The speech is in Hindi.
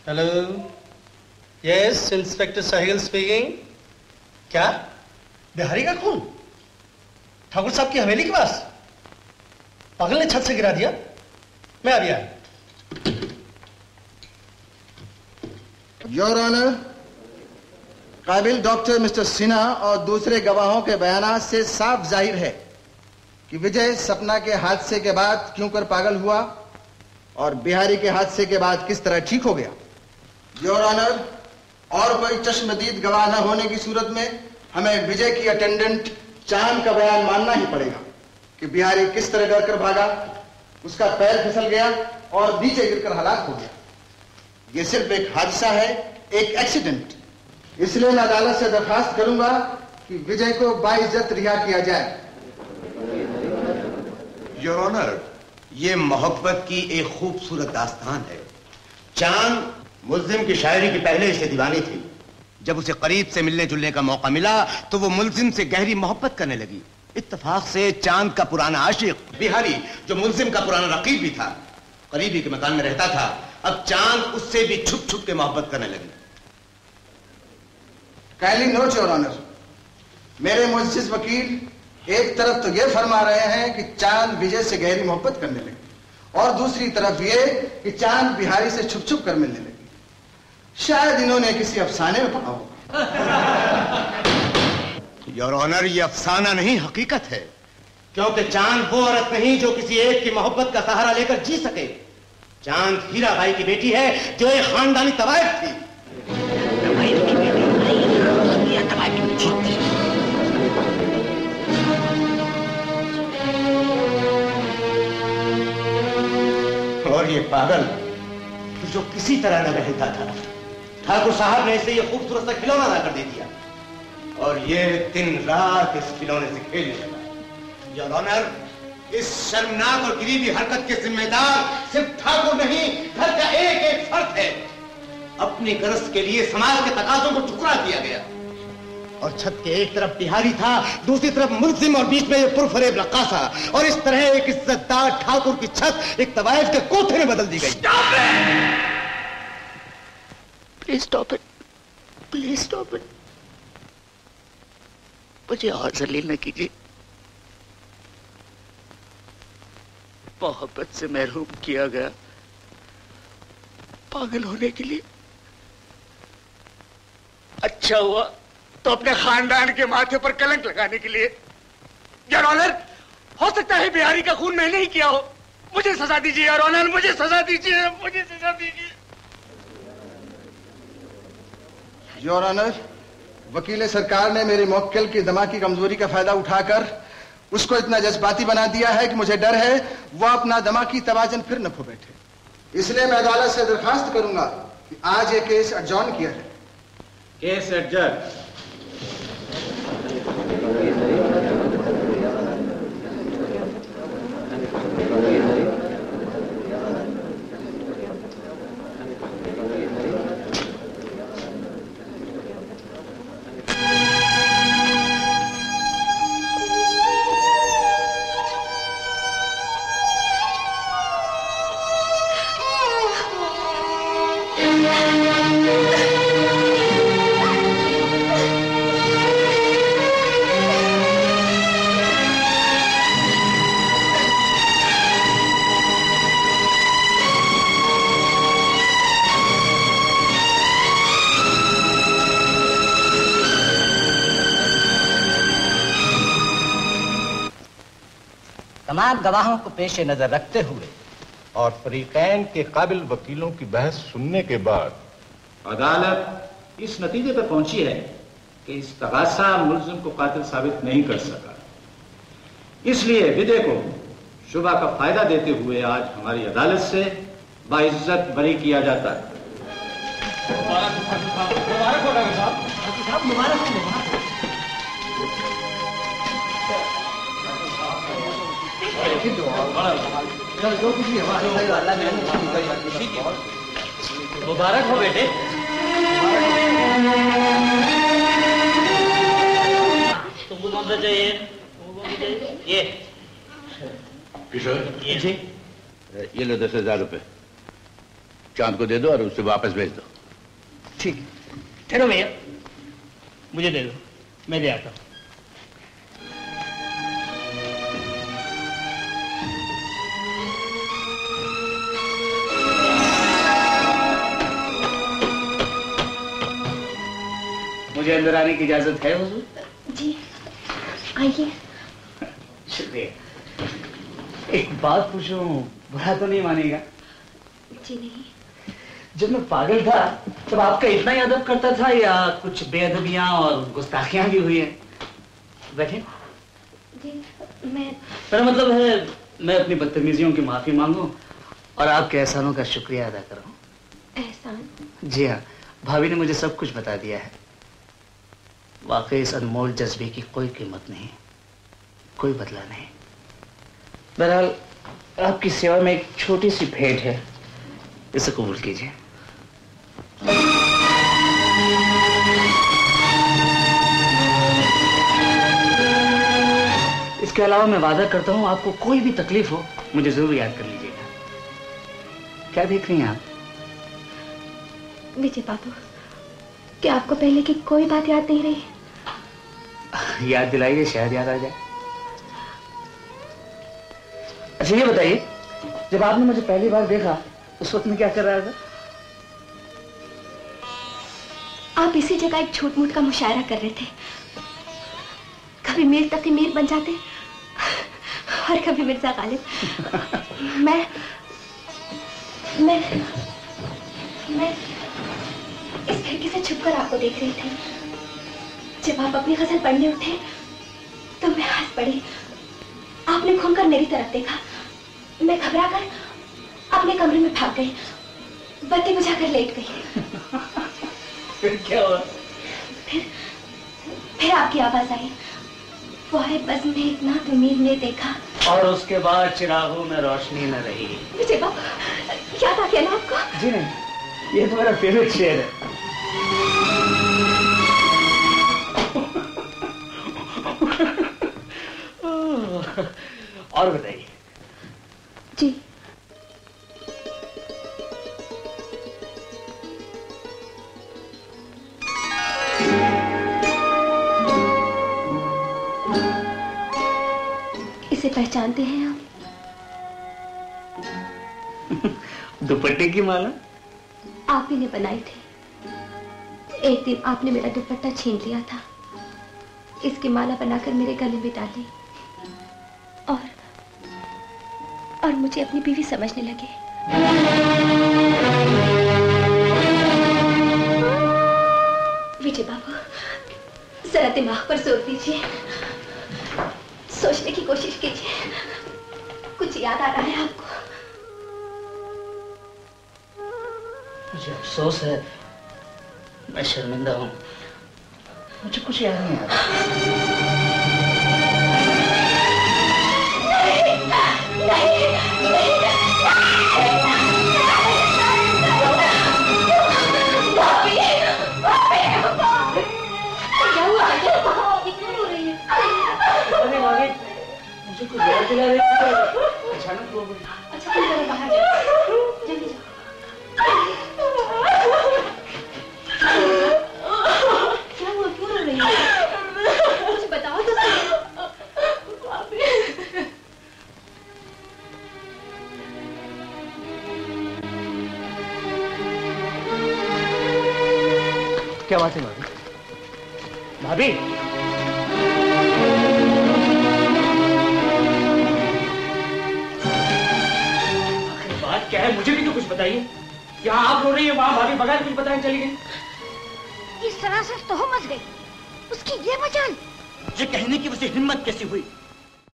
हेलो, यस इंस्पेक्टर साहिल स्पीकिंग। क्या बिहारी का खून ठाकुर साहब की हवेली के पास? पागल ने छत से गिरा दिया? मैं अभी आया। योर ऑनर, काबिल डॉक्टर मिस्टर सिन्हा और दूसरे गवाहों के बयानात से साफ जाहिर है कि विजय सपना के हादसे के बाद क्यों कर पागल हुआ और बिहारी के हादसे के बाद किस तरह ठीक हो गया। योर ऑनर, और कोई चश्मदीद गवाह न होने की सूरत में हमें विजय की अटेंडेंट चांद का बयान मानना ही पड़ेगा कि बिहारी किस तरह डर कर भागा, उसका पैर फिसल गया और नीचे गिरकर हलाक हो गया। यह सिर्फ एक हादसा है, एक एक्सीडेंट। इसलिए मैं अदालत से दरखास्त करूंगा कि विजय को बाइज्जत रिहा किया जाए। योर ऑनर, ये मोहब्बत की एक खूबसूरत दास्तान है। चांद मुल्जिम की शायरी की पहले से दीवानी थी। जब उसे करीब से मिलने जुलने का मौका मिला तो वो मुल्जिम से गहरी मोहब्बत करने लगी। इत्तेफाक से चांद का पुराना आशिक बिहारी, जो मुल्जिम का पुराना रकीब भी था, करीबी के मकान में रहता था। अब चांद उससे भी छुप छुप के मोहब्बत करने लगी। काइंडली नोट योर ऑनर, मेरे मुअज़्ज़िज़ वकील एक तरफ तो यह फरमा रहे हैं कि चांद विजय से गहरी मोहब्बत करने लगी और दूसरी तरफ यह कि चांद बिहारी से छुप छुप कर मिलने लगी। शायद इन्होंने किसी अफसाने में पढ़ा होगा। योर ऑनर, ये अफसाना नहीं, हकीकत है। क्योंकि चांद वो औरत नहीं जो किसी एक की मोहब्बत का सहारा लेकर जी सके। चांद हीरा भाई की बेटी है जो एक खानदानी तवायफ थी। और ये पागल जो किसी तरह न बहता था, ठाकुर साहब ने इसे ये खूबसूरत सा खिलौना ला कर दे दिया और ये दिन रात इस खिलौने से खेलने लगा। योर ऑनर, इस शर्मनाक और गरीबी हरकत के जिम्मेदार सिर्फ ठाकुर नहीं, घर का एक एक फर्द है। अपनी गरज के लिए समाज के तकाजों को ठुकरा दिया गया और छत के एक तरफ बिहारी था, दूसरी तरफ मुल्जिम और बीच में ये पुरफरेब रक्कासा। और इस तरह एक इज्जतदार ठाकुर की छत एक तवायफ के कोठे में बदल दी गई। Please stop it, please stop it. मुझे और जलील न कीजिए। मोहब्बत से महरूम किया गया पागल होने के लिए। अच्छा हुआ तो अपने खानदान के माथे पर कलंक लगाने के लिए। योर ऑनर, हो सकता है बिहारी का खून मैंने ही किया हो। मुझे सजा दीजिए योर ऑनर, मुझे सजा दीजिए, मुझे सजा दीजिए। योर ऑनर, वकील सरकार ने मेरे मुवक्किल की दिमागी कमजोरी का फायदा उठाकर उसको इतना जज्बाती बना दिया है कि मुझे डर है वो अपना दिमागी तवाजन फिर न खो बैठे। इसलिए मैं अदालत से दरखास्त करूंगा कि आज ये केस एडजॉर्न किया जाए। Case adjourn. तमाम गवाहों को पेश नजर रखते हुए और फरीकैन के काबिल वकीलों की बहस सुनने के बाद अदालत इस नतीजे पर पहुंची है कि इस तगासा मुल्जिम को कातिल साबित नहीं कर सका। इसलिए विजय को शुबा का फायदा देते हुए आज हमारी अदालत से बाइज्जत बरी किया जाता है। मुबारक हो डॉक्टर साहब, मुबारक हो। मुबारक हो बेटे। तुमको कौन सा चाहिए? ये किशोर, ये जी, ये लो 10,000 रुपए। चांद को दे दो और उसे वापस भेज दो। ठीक है, ठहरो भैया, मुझे दे दो, मैं ले आता हूँ। मुझे अंदर आने की इजाजत है हुजूर? जी आइए। शुक्रिया। एक बात पूछूं, बुरा तो नहीं मानेगा? जी नहीं। जब मैं पागल था तब आपका इतना ही अदब करता था या कुछ बेअदबियां और गुस्ताखियां भी हुई हैं? बैठे। जी मैं, मेरा मतलब है मैं अपनी बदतमीजियों की माफी मांगूं और आपके एहसानों का शुक्रिया अदा करूं। एहसान? जी हाँ, भाभी ने मुझे सब कुछ बता दिया है। वाकई इस अनमोल जज्बे की कोई कीमत नहीं, कोई बदला नहीं। बहरहाल आपकी सेवा में एक छोटी सी भेंट है, इसे कबूल कीजिए। इसके अलावा मैं वादा करता हूं आपको कोई भी तकलीफ हो मुझे जरूर याद कर लीजिएगा। क्या देख रही हैं आप? विजय बाबू, क्या आपको पहले की कोई बात याद नहीं रही? याद दिलाइए, शायद याद आ जाए। अच्छा ये बताइए, जब आपने मुझे पहली बार देखा उस वक्त मैं क्या कर रहा था? आप इसी जगह एक झूठ मूठ का मुशायरा कर रहे थे। कभी मीर तकी मीर बन जाते और कभी मिर्जा गालिब। मैं इस खिड़की से छुपकर आपको देख रही थी। जब आप अपनी गजल पढ़ने उठे तो मैं हंस पड़ी। आपने घूमकर मेरी तरफ देखा। मैं घबराकर अपने कमरे में भाग गई, बत्ती बुझाकर लेट गई। फिर क्या हुआ? फिर आपकी आवाज आई, वो है बज़्म में इतना तो मीर ने देखा। और उसके बाद चिरागों में रोशनी न रही। विजय बाबू, याद आ गया ना आपको? जी नहीं, ये तो मेरा फेवरेट शेर है। और बताइए। जी इसे पहचानते हैं आप? दुपट्टे की माला आप ही ने बनाई थी। एक दिन आपने मेरा दुपट्टा छीन लिया था, इसकी माला बनाकर मेरे गले में डाली और मुझे अपनी बीवी समझने लगे। विजय बाबू, जरा दिमाग पर जोर दीजिए, सोचने की कोशिश कीजिए। कुछ याद आ रहा है आपको? मुझे अफसोस है, मैं शर्मिंदा हूं, मुझे कुछ याद नहीं आ रहा। मुझे कुछ याद दिला रही है, अचानक हो गई। अच्छा तुम जरा बाहर जाओ, जल्दी जाओ। क्या हुआ, क्यों रो रही है? मुझे बताओ तो सही। क्या बात है भाभी? भाभी बात क्या है, मुझे भी तो कुछ बताइए। यहाँ आप रो रही है, वहाँ भाभी बगैर कुछ बताए चली गई। इस तरह से तो मच गई, उसकी ये वजह। ये कहने की उसे हिम्मत कैसी हुई